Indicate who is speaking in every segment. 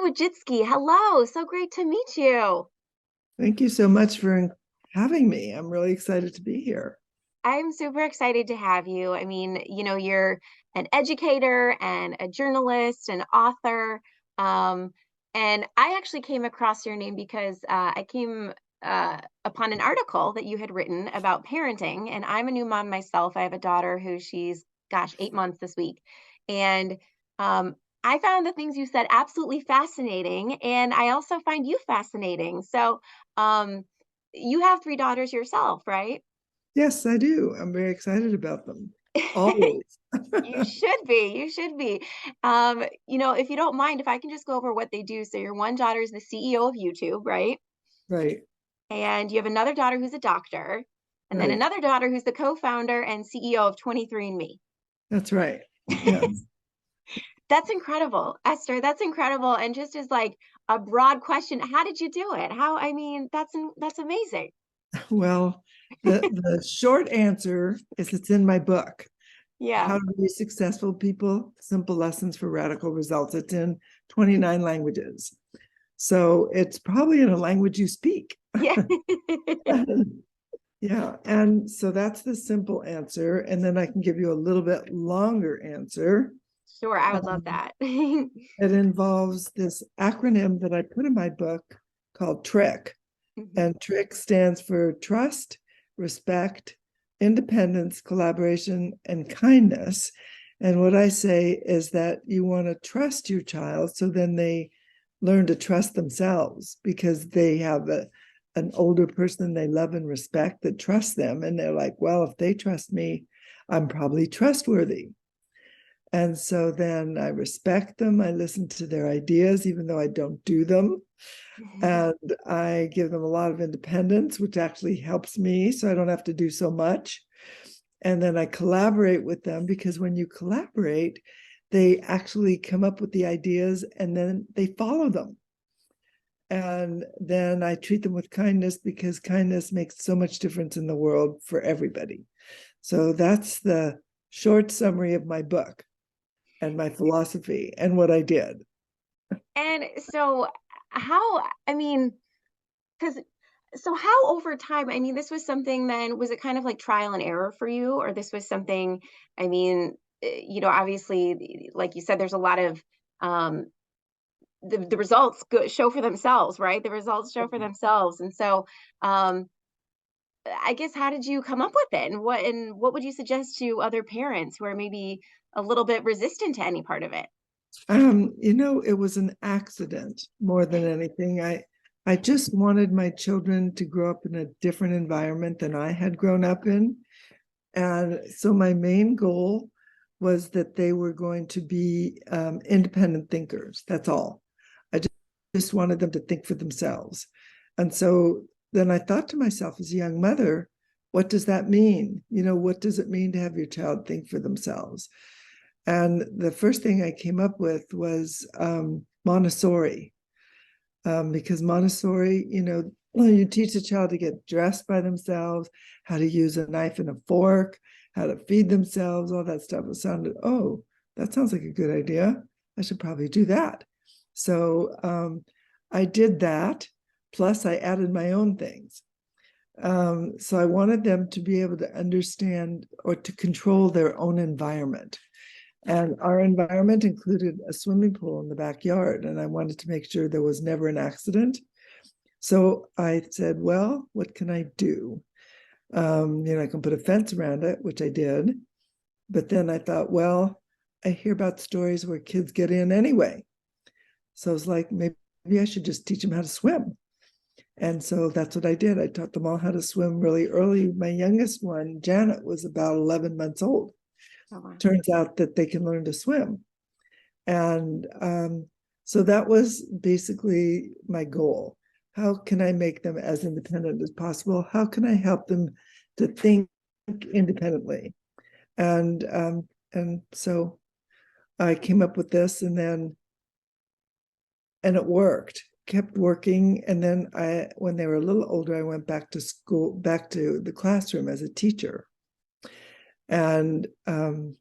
Speaker 1: Wojcicki. Hello, so great to meet you.
Speaker 2: Thank you so much for having me. I'm really excited to be here.
Speaker 1: I'm super excited to have you. You're an educator and a journalist, an author. Um, and I actually came across your name because I came upon an article that you had written about parenting. And I'm a new mom myself. I have a daughter who she's, gosh, 8 months this week. And um, I found the things you said absolutely fascinating. And I also find you fascinating. So you have three daughters yourself, right?
Speaker 2: Yes, I do. I'm very excited about them. Always.
Speaker 1: You should be. You should be. If you don't mind, if I can just go over what they do. So your one daughter is the CEO of YouTube, right?
Speaker 2: Right,
Speaker 1: And you have another daughter who's a doctor, and then
Speaker 2: right.
Speaker 1: another daughter who's the co-founder and CEO of 23andMe.
Speaker 2: That's right. Yes.
Speaker 1: That's incredible, Esther. That's incredible. And just as like a broad question, how did you do it? That's amazing.
Speaker 2: Well, the short answer is it's in my book,
Speaker 1: Yeah.
Speaker 2: How to Be Successful People, Simple Lessons for Radical Results. It's in 29 languages. So it's probably in a language you speak.
Speaker 1: Yeah.
Speaker 2: Yeah, and so that's the simple answer. And then I can give you a little bit longer answer.
Speaker 1: Sure, I would love
Speaker 2: Um,
Speaker 1: that.
Speaker 2: it involves this acronym that I put in my book called TRICK.
Speaker 1: Mhm.
Speaker 2: And TRICK stands for trust, respect, independence, collaboration, and kindness. And what I say is that you want to trust your child so then they learn to trust themselves because they have an older person they love and respect that trusts them. And they're like, well, if they trust me, I'm probably trustworthy. And so then I respect them. I listen to their ideas, even though I don't do them. And I give them a lot of independence, which actually helps me so I don't have to do so much. And then I collaborate with them because when you collaborate, they actually come up with the ideas and then they follow them. And then I treat them with kindness because kindness makes so much difference in the world for everybody. So that's the short summary of my book and my philosophy and what I did.
Speaker 1: And so how, I mean, because so how over time, this was something then, was it kind of like trial and error for you, or this was something, I mean, obviously, like you said, there's a lot of um the results show for themselves, right? The results show for themselves. And so um I guess how did you come up with it? And what would you suggest to other parents who are maybe a little bit resistant to any part of it?
Speaker 2: It was an accident more than anything. I just wanted my children to grow up in a different environment than I had grown up in. And so my main goal was that they were going to be independent thinkers. That's all. I just wanted them to think for themselves. And so then I thought to myself as a young mother, what does that mean? What does it mean to have your child think for themselves? And the first thing I came up with was Montessori, because Montessori, you teach a child to get dressed by themselves, how to use a knife and a fork, how to feed themselves, all that stuff. It sounded, oh, that sounds like a good idea. I should probably do that. So I did that. Plus, I added my own things. So I wanted them to be able to understand or to control their own environment. And our environment included a swimming pool in the backyard, and I wanted to make sure there was never an accident. So I said, well, what can I do? I can put a fence around it, which I did. But then I thought, well, I hear about stories where kids get in anyway. So I was like, maybe I should just teach them how to swim. And so that's what I did. I taught them all how to swim really early. My youngest one, Janet, was about 11 months old.
Speaker 1: Oh, wow.
Speaker 2: Turns out that they can learn to swim. And so that was basically my goal. How can I make them as independent as possible? How can I help them to think independently? And so I came up with this, and it worked. Kept working, and then when they were a little older, I went back to school, back to the classroom as a teacher. And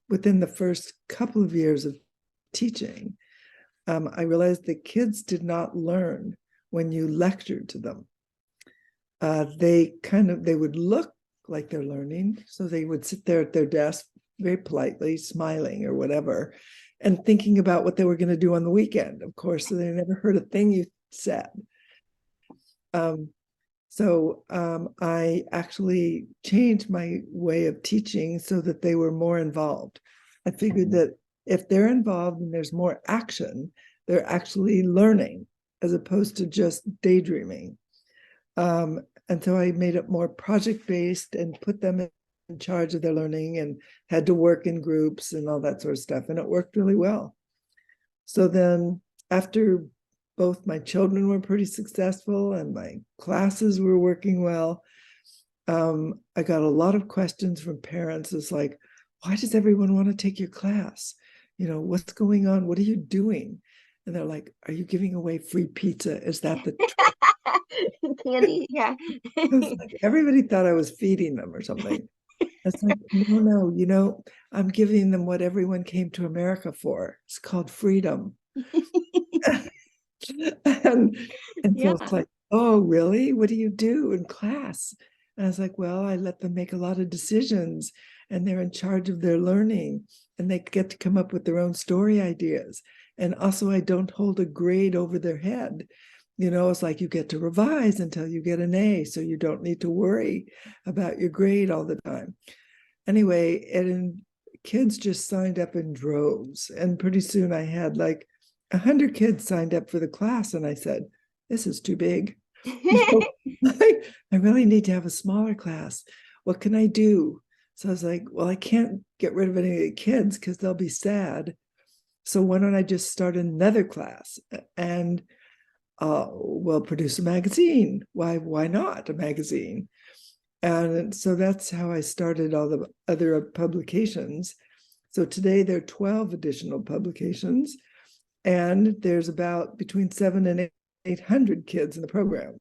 Speaker 2: within the first couple of years of teaching, I realized that kids did not learn when you lectured to them. They would look like they're learning. So they would sit there at their desk very politely, smiling or whatever, and thinking about what they were going to do on the weekend, of course. So they never heard a thing you said. I actually changed my way of teaching so that they were more involved. I figured that if they're involved and there's more action, they're actually learning as opposed to just daydreaming. And so I made it more project-based and put them in charge of their learning and had to work in groups and all that sort of stuff. And it worked really well. So then after both my children were pretty successful and my classes were working well, I got a lot of questions from parents. It's like, why does everyone want to take your class? What's going on? What are you doing? And they're like, are you giving away free pizza? Is that the
Speaker 1: Candy, yeah.
Speaker 2: It's like everybody thought I was feeding them or something. It's like, no, I'm giving them what everyone came to America for. It's called freedom. and so it's
Speaker 1: Yeah.
Speaker 2: like, oh, really? What do you do in class? And I was like, well, I let them make a lot of decisions and they're in charge of their learning and they get to come up with their own story ideas. And also, I don't hold a grade over their head. It's like you get to revise until you get an A, so you don't need to worry about your grade all the time. Anyway, and kids just signed up in droves. And pretty soon I had like 100 kids signed up for the class. And I said, this is too big. I really need to have a smaller class. What can I do? So I was like, well, I can't get rid of any of the kids because they'll be sad. So why don't I just start another class and we'll produce a magazine. Why not a magazine? And so that's how I started all the other publications. So today there are 12 additional publications, and there's about between 700 and 800 kids in the program.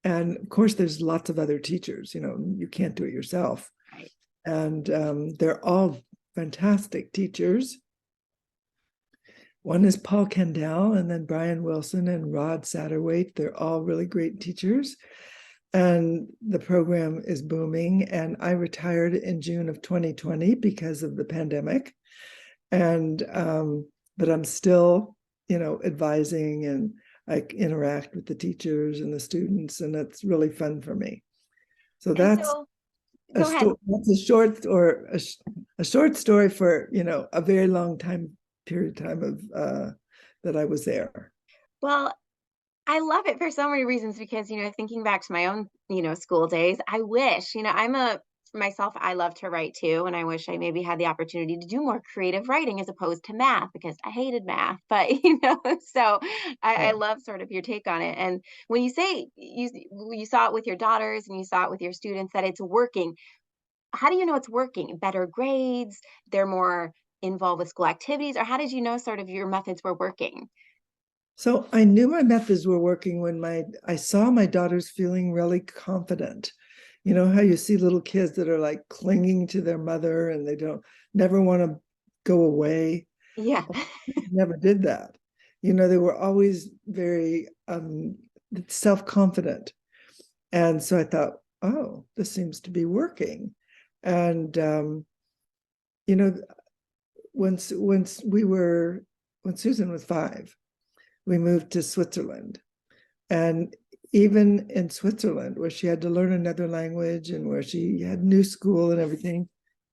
Speaker 2: And of course, there's lots of other teachers. You can't do it yourself.
Speaker 1: Right.
Speaker 2: And they're all fantastic teachers. One is Paul Kendall, and then Brian Wilson and Rod Satterwhite. They're all really great teachers. And the program is booming. And I retired in June of 2020 because of the pandemic. And but I'm still, advising, and I interact with the teachers and the students, and it's really fun for me. So
Speaker 1: And
Speaker 2: that's
Speaker 1: so, go ahead.
Speaker 2: that's a short story for a very long period of time of that I was there.
Speaker 1: Well, I love it for so many reasons because, thinking back to my own, school days, I wish, myself, I love to write too. And I wish I maybe had the opportunity to do more creative writing as opposed to math because I hated math. But, so I love sort of your take on it. And when you say you saw it with your daughters and you saw it with your students that it's working, how do you know it's working? Better grades, they're more involved with school activities, or how did you know sort of your methods were working?
Speaker 2: So I knew my methods were working when I saw my daughters feeling really confident. You know how you see little kids that are like clinging to their mother and they don't never want to go away.
Speaker 1: Yeah.
Speaker 2: Never did that. They were always very self-confident. And so I thought, oh, this seems to be working. And you know, when Susan was 5, we moved to Switzerland. And even in Switzerland, where she had to learn another language and where she had new school and everything,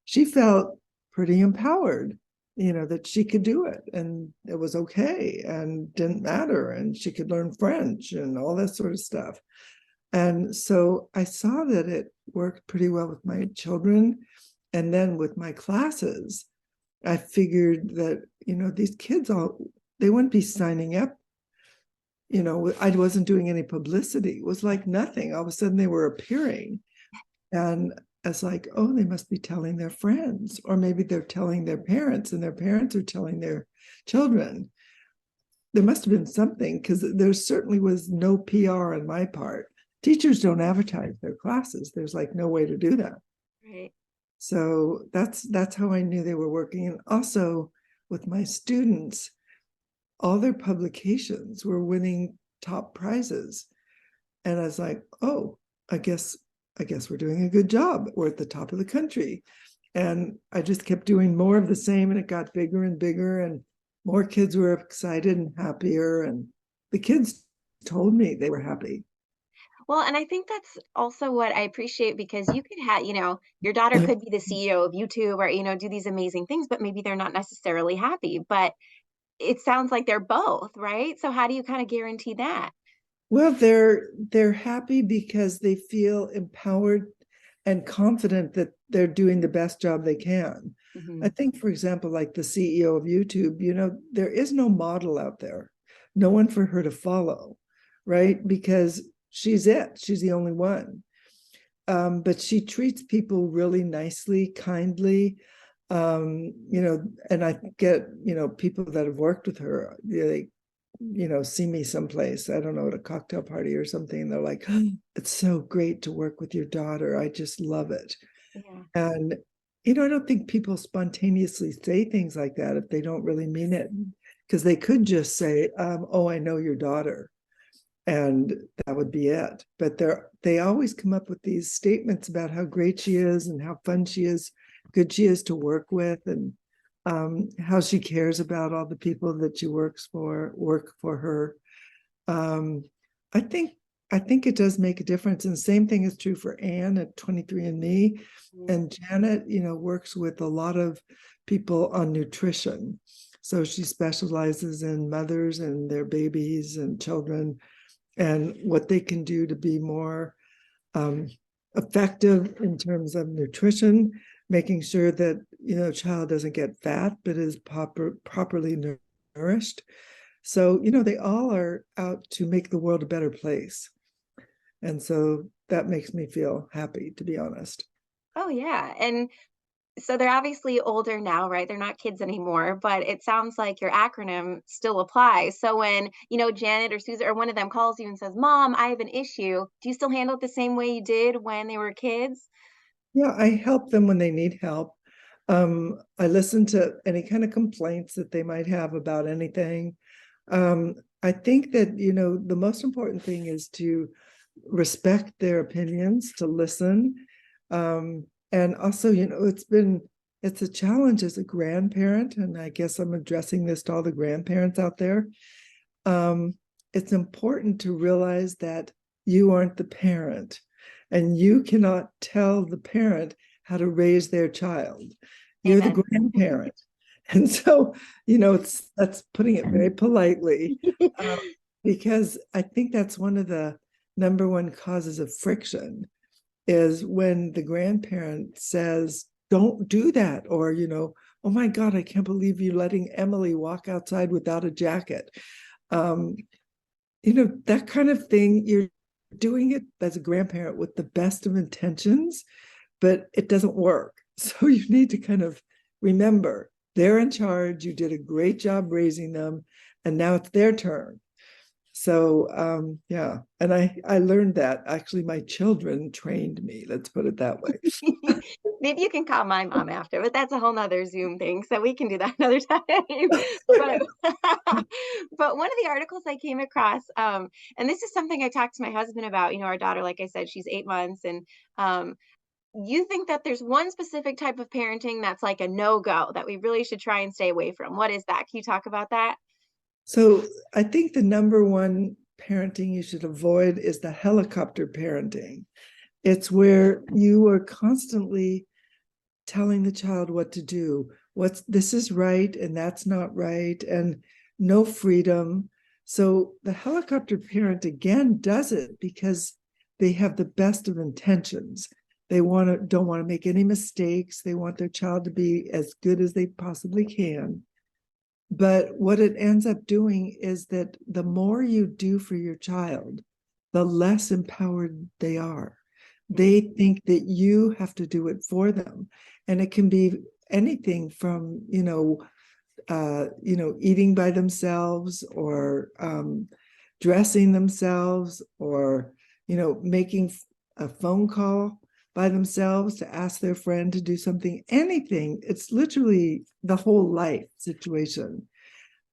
Speaker 2: she felt pretty empowered, that she could do it and it was okay and didn't matter. And she could learn French and all that sort of stuff. And so I saw that it worked pretty well with my children. And then with my classes, I figured that, these kids they wouldn't be signing up. I wasn't doing any publicity. It was like nothing. All of a sudden they were appearing. And it's like, oh, they must be telling their friends, or maybe they're telling their parents and their parents are telling their children. There must have been something because there certainly was no PR on my part. Teachers don't advertise their classes. There's like no way to do that.
Speaker 1: Right.
Speaker 2: So that's how I knew they were working. And also with my students, all their publications were winning top prizes. And I was like, oh, I guess we're doing a good job. We're at the top of the country. And I just kept doing more of the same, and it got bigger and bigger, and more kids were excited and happier. And the kids told me they were happy.
Speaker 1: Well, and I think that's also what I appreciate because you could have, your daughter could be the CEO of YouTube or, do these amazing things, but maybe they're not necessarily happy. But it sounds like they're both, right? So how do you kind of guarantee that?
Speaker 2: Well, they're happy because they feel empowered and confident that they're doing the best job they can. I
Speaker 1: Hmm.
Speaker 2: think, for example, like the CEO of YouTube, there is no model out there, no one for her to follow, right? Because she's it, she's the only one. But she treats people really nicely, kindly. And I get, people that have worked with her, they see me someplace, I don't know, at a cocktail party or something, and they're like, oh, it's so great to work with your daughter. I just love it.
Speaker 1: Yeah.
Speaker 2: And, I don't think people spontaneously say things like that if they don't really mean it, because they could just say, oh, I know your daughter. And that would be it. But they always come up with these statements about how great she is and how fun she is, good she is to work with, and how she cares about all the people that she work for her. Um, I think I think it does make a difference. And the same thing is true for Anne at 23andMe.
Speaker 1: Mhm.
Speaker 2: And Janet, works with a lot of people on nutrition. So she specializes in mothers and their babies and children, and what they can do to be more effective in terms of nutrition, making sure that child doesn't get fat but is properly nourished. So they all are out to make the world a better place, and so that makes me feel happy, to be honest.
Speaker 1: Oh, yeah. And so they're obviously older now, right? They're not kids anymore, but it sounds like your acronym still applies. So when, Janet or Susan or one of them calls you and says, Mom, I have an issue, do you still handle it the same way you did when they were kids?
Speaker 2: Yeah, I help them when they need help. I listen to any kind of complaints that they might have about anything. I think that, the most important thing is to respect their opinions, to listen. And also, it's a challenge as a grandparent, and I guess I'm addressing this to all the grandparents out there. Um, it's important to realize that you aren't the parent, and you cannot tell the parent how to raise their child. You're the
Speaker 1: Amen.
Speaker 2: grandparent. And so, that's putting it very politely, uh, because I think that's one of the number one causes of friction is when the grandparent says, don't do that, or, oh my God, I can't believe you letting Emily walk outside without a jacket. Um, that kind of thing, you're doing it as a grandparent with the best of intentions, but it doesn't work. So you need to kind of remember they're in charge. You did a great job raising them, and now it's their turn. So yeah, and I learned that actually my children trained me. Let's put it that way.
Speaker 1: Maybe you can call my mom after, but that's a whole nother Zoom thing. So we can do that another time. But but one of the articles I came across, and this is something I talked to my husband about, our daughter, like I said, she's 8 months, and um, you think that there's one specific type of parenting that's like a no-go that we really should try and stay away from. What is that? Can you talk about that?
Speaker 2: So I think the number one parenting you should avoid is the helicopter parenting. It's where you are constantly telling the child what to do. This is right and that's not right, and no freedom. So the helicopter parent again does it because they have the best of intentions. They don't want to make any mistakes. They want their child to be as good as they possibly can. But what it ends up doing is that the more you do for your child, the less empowered they are. They think that you have to do it for them. And it can be anything from, eating by themselves, or dressing themselves, or, making a phone call by themselves to ask their friend to do something, anything. It's literally the whole life situation.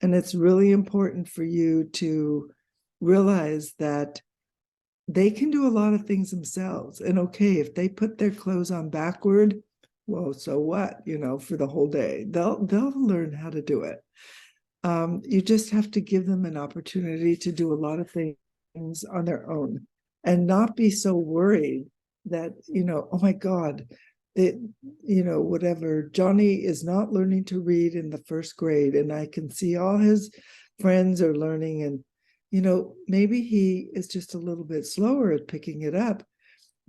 Speaker 2: And it's really important for you to realize that they can do a lot of things themselves. And okay, if they put their clothes on backward, well, so what? For the whole day, they'll learn how to do it. You just have to give them an opportunity to do a lot of things on their own, and not be so worried that, oh my God, it, whatever, Johnny is not learning to read in the first grade, and I can see all his friends are learning, and maybe he is just a little bit slower at picking it up.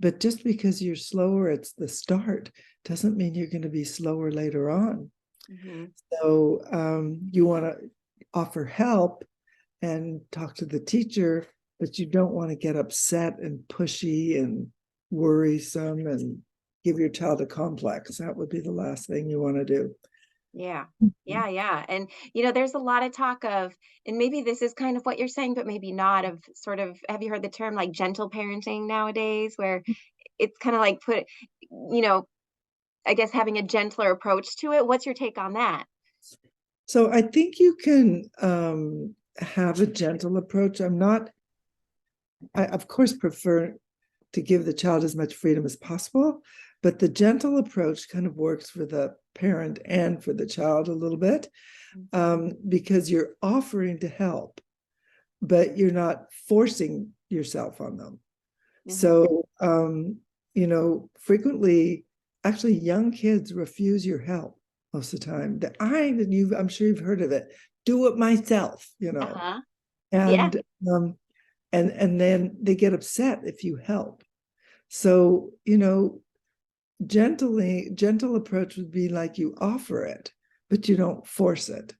Speaker 2: But just because you're slower at the start doesn't mean you're going to be slower later on.
Speaker 1: Mm-hmm.
Speaker 2: So you want to offer help and talk to the teacher, but you don't want to get upset and pushy and worrisome and give your child a complex. That would be the last thing you want to do.
Speaker 1: Yeah. Yeah, yeah. And there's a lot of talk of, and maybe this is kind of what you're saying, but maybe not, of sort of, have you heard the term like gentle parenting nowadays, where it's kind of like you know, I guess having a gentler approach to it. What's your take on that?
Speaker 2: So I think you can have a gentle approach. I of course prefer to give the child as much freedom as possible, but the gentle approach kind of works for the parent and for the child a little bit, because you're offering to help, but you're not forcing yourself on them.
Speaker 1: Mm-hmm.
Speaker 2: So, frequently, actually, young kids refuse your help most of the time. I'm sure you've heard of it. Do it myself.
Speaker 1: Uh-huh. Yeah.
Speaker 2: And and then they get upset if you help. So, gentle approach would be like you offer it, but you don't force it.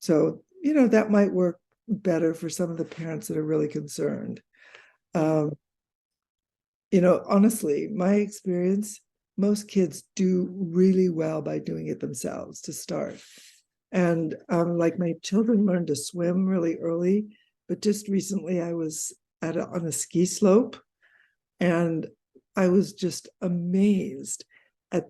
Speaker 2: So, that might work better for some of the parents that are really concerned.
Speaker 1: Yeah.
Speaker 2: Um, honestly, my experience, most kids do really well by doing it themselves to start. And like my children learned to swim really early, but just recently I was on a ski slope, and I was just amazed at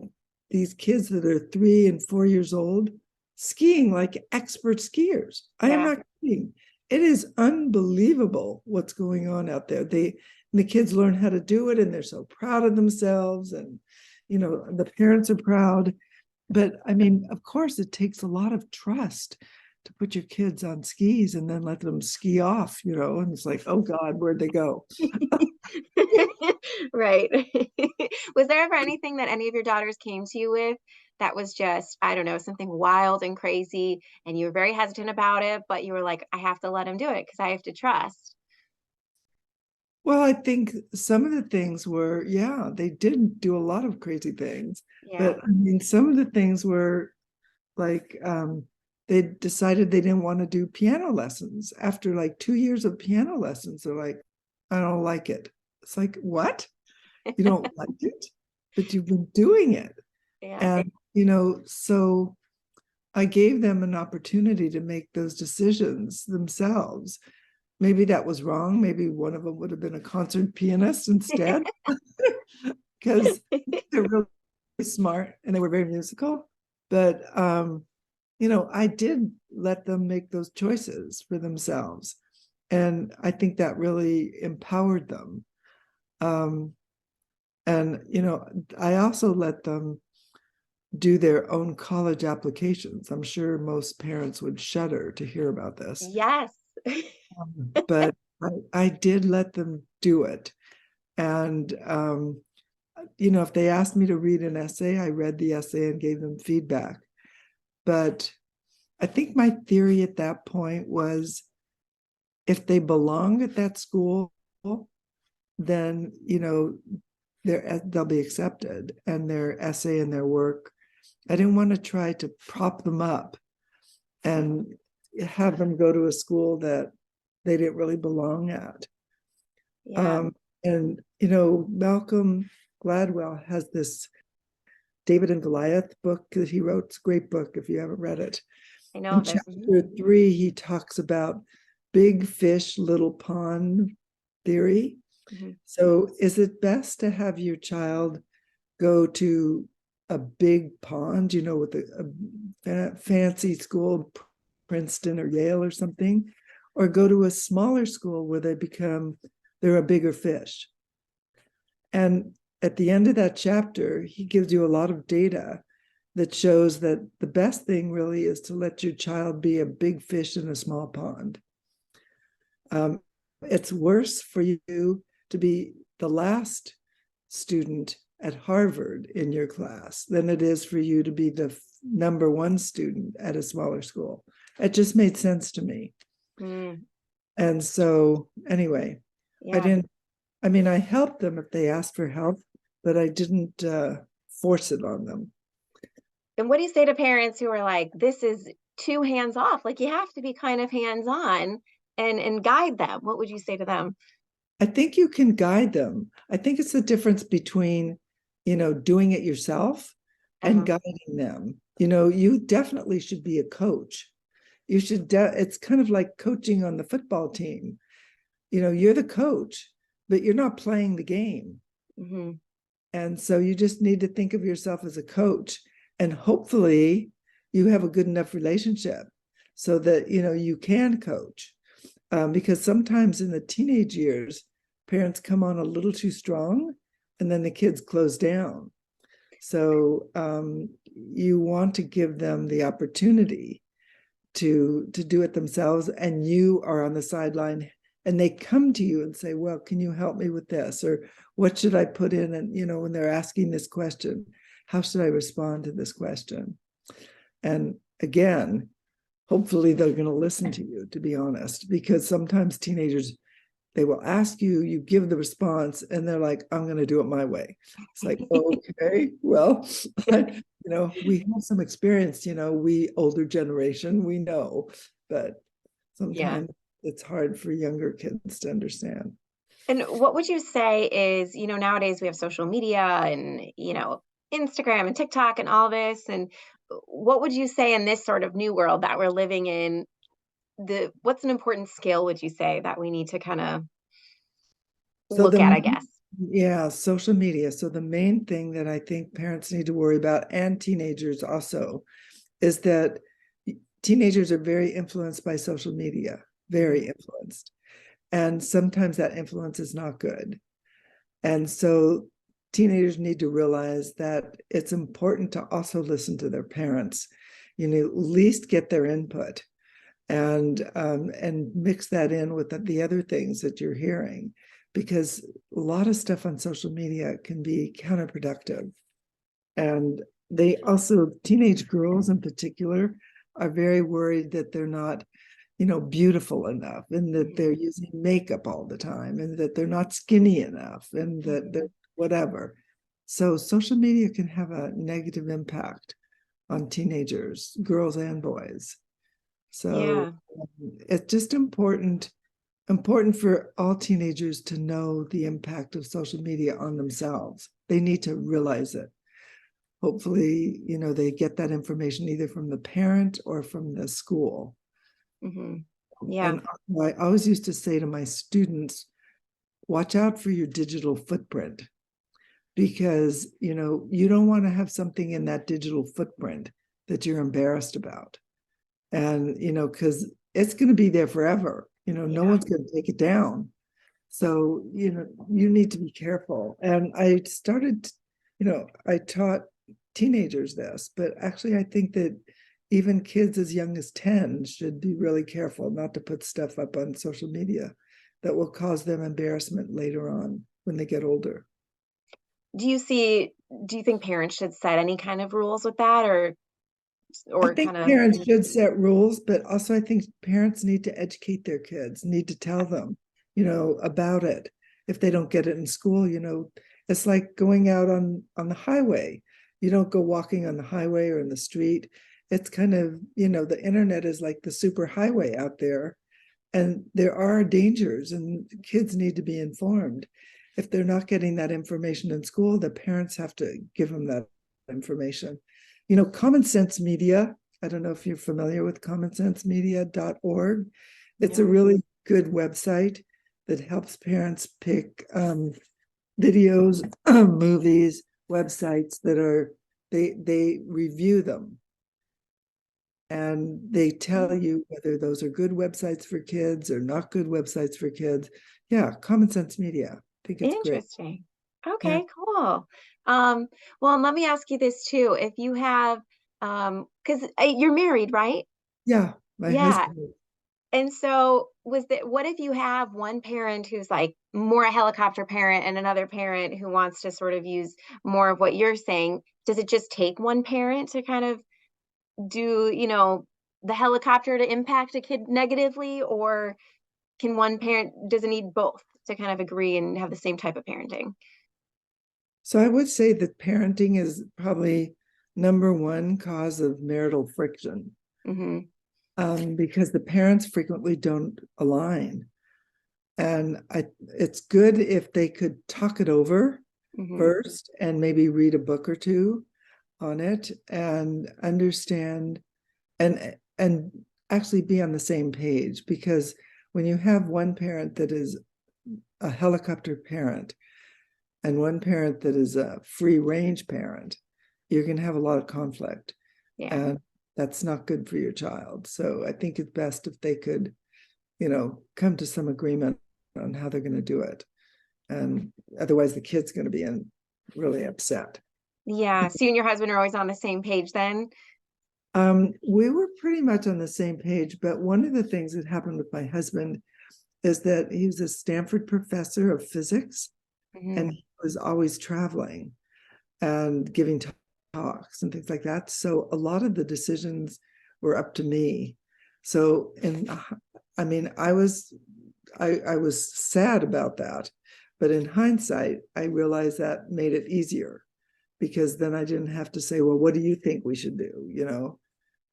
Speaker 2: these kids that are 3 and 4 years old skiing like expert skiers. I am
Speaker 1: Yeah.
Speaker 2: not kidding. It is unbelievable what's going on out there. The kids learn how to do it, and they're so proud of themselves, and the parents are proud. But I mean, of course, it takes a lot of trust to put your kids on skis and then let them ski off, and it's like, oh God, where'd they go?
Speaker 1: Right. Was there ever anything that any of your daughters came to you with that was just, I don't know, something wild and crazy, and you were very hesitant about it, but you were like, I have to let him do it because I have to trust?
Speaker 2: Well, I think some of the things were, yeah, they did do a lot of crazy things.
Speaker 1: Yeah.
Speaker 2: But I mean, some of the things were like, they decided they didn't want to do piano lessons. After like 2 years of piano lessons, they're like, I don't like it. It's like, what? You don't like it? But you've been doing it.
Speaker 1: Yeah.
Speaker 2: And, so I gave them an opportunity to make those decisions themselves. Maybe that was wrong. Maybe one of them would have been a concert pianist instead, because they're really smart and they were very musical. But I did let them make those choices for themselves, and I think that really empowered them. Um, and I also let them do their own college applications. I'm sure most parents would shudder to hear about this.
Speaker 1: Yes.
Speaker 2: But I did let them do it. And, if they asked me to read an essay, I read the essay and gave them feedback. But I think my theory at that point was, if they belong at that school, then, they'll be accepted, and their essay and their work. I didn't want to try to prop them up and have them go to a school that they didn't really belong at.
Speaker 1: Yeah.
Speaker 2: And Malcolm Gladwell has this David and Goliath book that he wrote. It's a great book if you haven't read it.
Speaker 1: I know
Speaker 2: In
Speaker 1: of it.
Speaker 2: chapter 3, he talks about big fish, little pond theory.
Speaker 1: Mm-hmm.
Speaker 2: So is it best to have your child go to a big pond, with a fancy school, Princeton or Yale or something, or go to a smaller school where they're a bigger fish. And at the end of that chapter, he gives you a lot of data that shows that the best thing really is to let your child be a big fish in a small pond. It's worse for you to be the last student at Harvard in your class than it is for you to be the number one student at a smaller school. It just made sense to me.
Speaker 1: Mm,
Speaker 2: And so anyway,
Speaker 1: yeah.
Speaker 2: I helped them if they asked for help, but I didn't force it on them.
Speaker 1: And what do you say to parents who are like, this is too hands off? Like you have to be kind of hands on and guide them. What would you say to them?
Speaker 2: I think you can guide them. I think it's the difference between, doing it yourself and
Speaker 1: Uh-huh.
Speaker 2: guiding them. You definitely should be a coach. It's kind of like coaching on the football team. You're the coach, but you're not playing the game.
Speaker 1: Hmm.
Speaker 2: And so you just need to think of yourself as a coach. And hopefully you have a good enough relationship so that, you can coach. Because sometimes in the teenage years, parents come on a little too strong and then the kids close down. So you want to give them the opportunity to do it themselves, and you are on the sideline and they come to you and say, well, can you help me with this? Or what should I put in? And, when they're asking this question, how should I respond to this question? And again, hopefully they're going to listen to you, to be honest, because sometimes teenagers, they will ask you, you give the response, and they're like, I'm going to do it my way. It's like, okay, well, we have some experience, we older generation, we know, but
Speaker 1: Yeah.
Speaker 2: sometimes it's hard for younger kids to understand.
Speaker 1: And what would you say is, nowadays we have social media and, Instagram and TikTok and all this. And what would you say in this sort of new world that we're living in? What's an important skill, would you say, that we need to kind of
Speaker 2: So
Speaker 1: look at, I guess?
Speaker 2: yeah, social media. So the main thing that I think parents need to worry about, and teenagers also, is that teenagers are very influenced by social media, very influenced. And sometimes that influence is not good. And so teenagers need to realize that it's important to also listen to their parents, at least get their input and mix that in with the other things that you're hearing, because a lot of stuff on social media can be counterproductive. And they also, teenage girls in particular, are very worried that they're not, beautiful enough, and that they're using makeup all the time, and that they're not skinny enough, and that they're whatever. So social media can have a negative impact on teenagers, girls and boys. So
Speaker 1: Yeah.
Speaker 2: it's just important for all teenagers to know the impact of social media on themselves. They need to realize it. Hopefully, they get that information either from the parent or from the school.
Speaker 1: Hmm. Yeah.
Speaker 2: And I always used to say to my students, watch out for your digital footprint, because, you don't want to have something in that digital footprint that you're embarrassed about. And, because it's going to be there forever. No
Speaker 1: Yeah.
Speaker 2: one's going to take it down. So, you need to be careful. And I started, I taught teenagers this, but actually, I think that even kids as young as 10 should be really careful not to put stuff up on social media that will cause them embarrassment later on when they get older.
Speaker 1: Do you see, do you think parents should set any kind of rules with that,
Speaker 2: I
Speaker 1: or
Speaker 2: think
Speaker 1: kind of,
Speaker 2: parents should set rules, but also I think parents need to educate their kids, need to tell them, about it. If they don't get it in school, it's like going out on the highway. You don't go walking on the highway or in the street. It's kind of, the internet is like the super highway out there, and there are dangers, and kids need to be informed. If they're not getting that information in school, the parents have to give them that information. Common Sense Media, I don't know if you're familiar with commonsensemedia.org. It's a
Speaker 1: no.
Speaker 2: really good website that helps parents pick videos, movies, websites that are, they review them. and they tell you whether those are good websites for kids or not good websites for kids. Yeah, Common Sense Media. I think it's great.
Speaker 1: Interesting.
Speaker 2: Yeah,
Speaker 1: Okay, cool. Um, well, let me ask you this too. If you have, because you're married, right?
Speaker 2: yeah. My
Speaker 1: Yeah.
Speaker 2: husband.
Speaker 1: And so what if you have one parent who's like more a helicopter parent and another parent who wants to sort of use more of what you're saying? Does it just take one parent to kind of do, the helicopter to impact a kid negatively, or can one parent, does it need both to kind of agree and have the same type of parenting?
Speaker 2: So I would say that parenting is probably number one cause of marital friction,
Speaker 1: Hmm.
Speaker 2: because the parents frequently don't align. And it's good if they could talk it over
Speaker 1: Hmm.
Speaker 2: first and maybe read a book or two on it and understand and actually be on the same page. Because when you have one parent that is a helicopter parent and one parent that is a free range parent, you're going to have a lot of conflict,
Speaker 1: Yeah.
Speaker 2: and that's not good for your child. So I think it's best if they could, come to some agreement on how they're going to do it. And otherwise the kid's going to be really upset.
Speaker 1: Yeah. So you and your husband are always on the same page then?
Speaker 2: We were pretty much on the same page, but one of the things that happened with my husband is that he was a Stanford professor of physics, and
Speaker 1: Hmm.
Speaker 2: he was always traveling and giving talks and things like that. So a lot of the decisions were up to me. So, and I mean, I was sad about that, but in hindsight, I realized that made it easier because then I didn't have to say, well, what do you think we should do?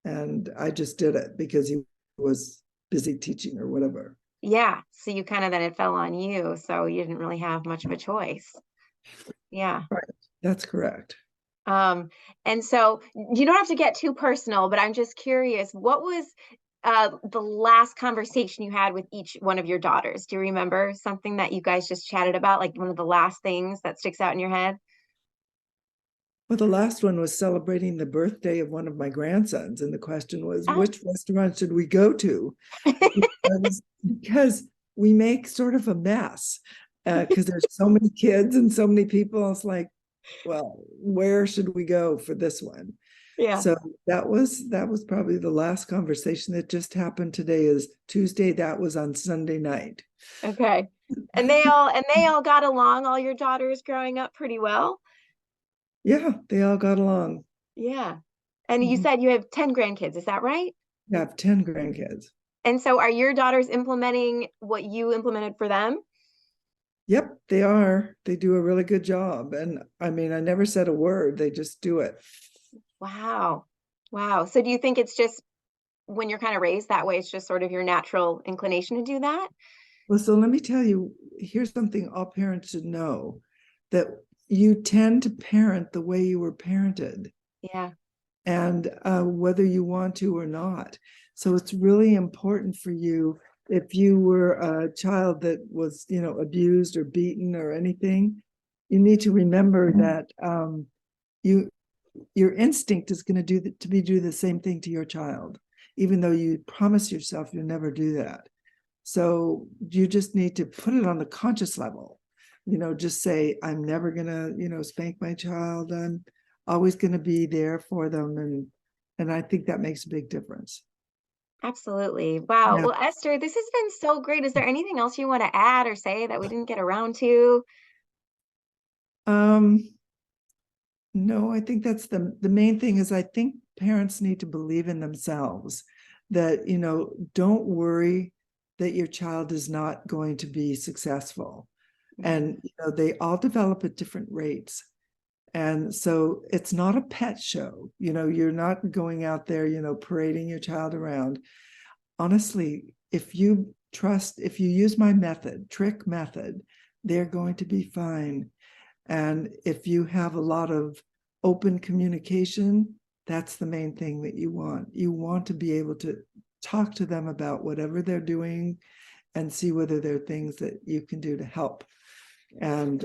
Speaker 2: And I just did it because he was busy teaching or whatever.
Speaker 1: Yeah. So you kind of then it fell on you. So you didn't really have much of a choice. Yeah.
Speaker 2: Right. That's correct.
Speaker 1: Um, and so you don't have to get too personal, but I'm just curious, what was the last conversation you had with each one of your daughters? Do you remember something that you guys just chatted about, like one of the last things that sticks out in your head?
Speaker 2: Well, the last one was celebrating the birthday of one of my grandsons. And the question was,
Speaker 1: Ah.
Speaker 2: which restaurant should we go to? Because we make sort of a mess because there's so many kids and so many people. It's like, well, where should we go for this one?
Speaker 1: Yeah.
Speaker 2: So that was probably the last conversation that just happened. Today is Tuesday. That was on Sunday night.
Speaker 1: Okay. And they all got along, all your daughters growing up pretty well?
Speaker 2: Yeah, they all got along.
Speaker 1: Yeah. And you
Speaker 2: Mhm.
Speaker 1: said you have 10 grandkids, is that right?
Speaker 2: I have 10 grandkids.
Speaker 1: And so are your daughters implementing what you implemented for them?
Speaker 2: Yep, they are. They do a really good job. And I mean, I never said a word. They just do it.
Speaker 1: Wow. Wow. So do you think it's just when you're kind of raised that way, it's just sort of your natural inclination to do that?
Speaker 2: Well, so let me tell you, here's something all parents should know, that you tend to parent the way you were parented,
Speaker 1: Yeah.
Speaker 2: and whether you want to or not. So it's really important for you, if you were a child that was, abused or beaten or anything, you need to remember that you your instinct is going to do the same thing to your child, even though you promise yourself you'll never do that. So you just need to put it on the conscious level. Just say, I'm never gonna, spank my child. I'm always gonna be there for them. And I think that makes a big difference.
Speaker 1: Absolutely. Wow.
Speaker 2: Yeah.
Speaker 1: Well, Esther, this has been so great. Is there anything else you want to add or say that we didn't get around to?
Speaker 2: Um, no, I think that's the main thing. Is I think parents need to believe in themselves, that, don't worry that your child is not going to be successful.
Speaker 1: Mhm.
Speaker 2: And they all develop at different rates. And so it's not a pet show. You're not going out there, parading your child around. Honestly, if you use my method, trick method, they're going to be fine. And if you have a lot of open communication, that's the main thing that you want. You want to be able to talk to them about whatever they're doing and see whether there are things that you can do to help. And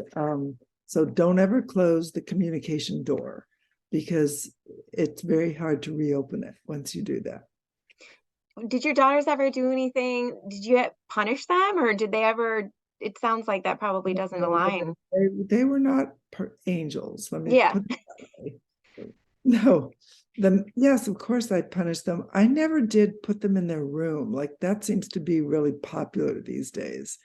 Speaker 2: so don't ever close the communication door. because it's very hard to reopen it once you do that.
Speaker 1: Did your daughters ever do anything? Did you punish them, or did they ever? It sounds like that probably doesn't
Speaker 2: No,
Speaker 1: align.
Speaker 2: they were not angels. Let me
Speaker 1: Yeah,
Speaker 2: put it that way. No, yes, of course I punished them. I never did put them in their room. Like that seems to be really popular these days.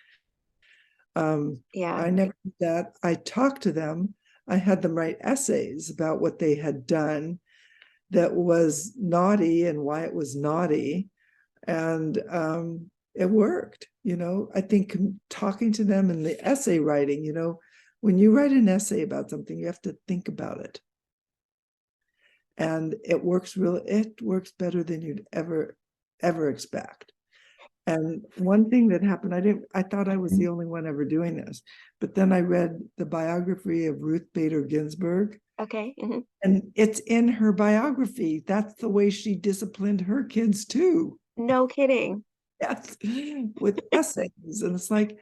Speaker 1: yeah,
Speaker 2: I never did that. I talked to them. I had them write essays about what they had done that was naughty and why it was naughty. And it worked. I think talking to them and the essay writing, when you write an essay about something, you have to think about it. And it works better than you'd ever expect. And one thing that happened, I thought I was the only one ever doing this, but then I read the biography of Ruth Bader Ginsburg,
Speaker 1: okay.
Speaker 2: and it's in her biography. That's the way she disciplined her kids too.
Speaker 1: No kidding.
Speaker 2: Yes, with essays. And it's like,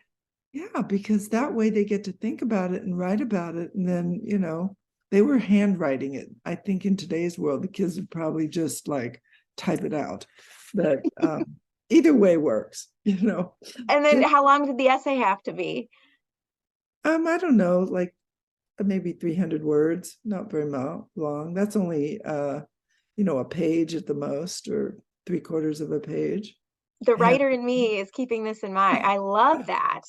Speaker 2: yeah, because that way they get to think about it and write about it. And then, they were handwriting it. I think in today's world, the kids would probably just like type it out. But either way works.
Speaker 1: And then
Speaker 2: Get,
Speaker 1: how long did the essay have to be?
Speaker 2: I don't know, like maybe 300 words, not very long. That's only a page at the most, or 3/4 of a page.
Speaker 1: The
Speaker 2: And
Speaker 1: writer in me is keeping this in mind. I love that.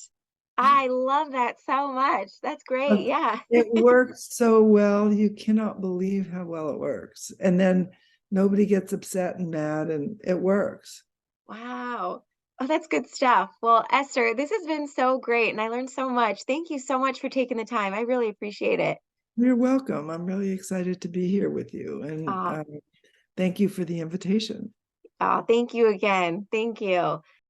Speaker 1: I love that so much. That's great. Yeah.
Speaker 2: it works so well. You cannot believe how well it works. And then nobody gets upset and mad, and it works.
Speaker 1: Wow. Oh, that's good stuff. Well, Esther, this has been so great and I learned so much. Thank you so much for taking the time. I really appreciate it.
Speaker 2: You're welcome. I'm really excited to be here with you. And
Speaker 1: Uh,
Speaker 2: thank you for the invitation.
Speaker 1: thank you again. Thank you.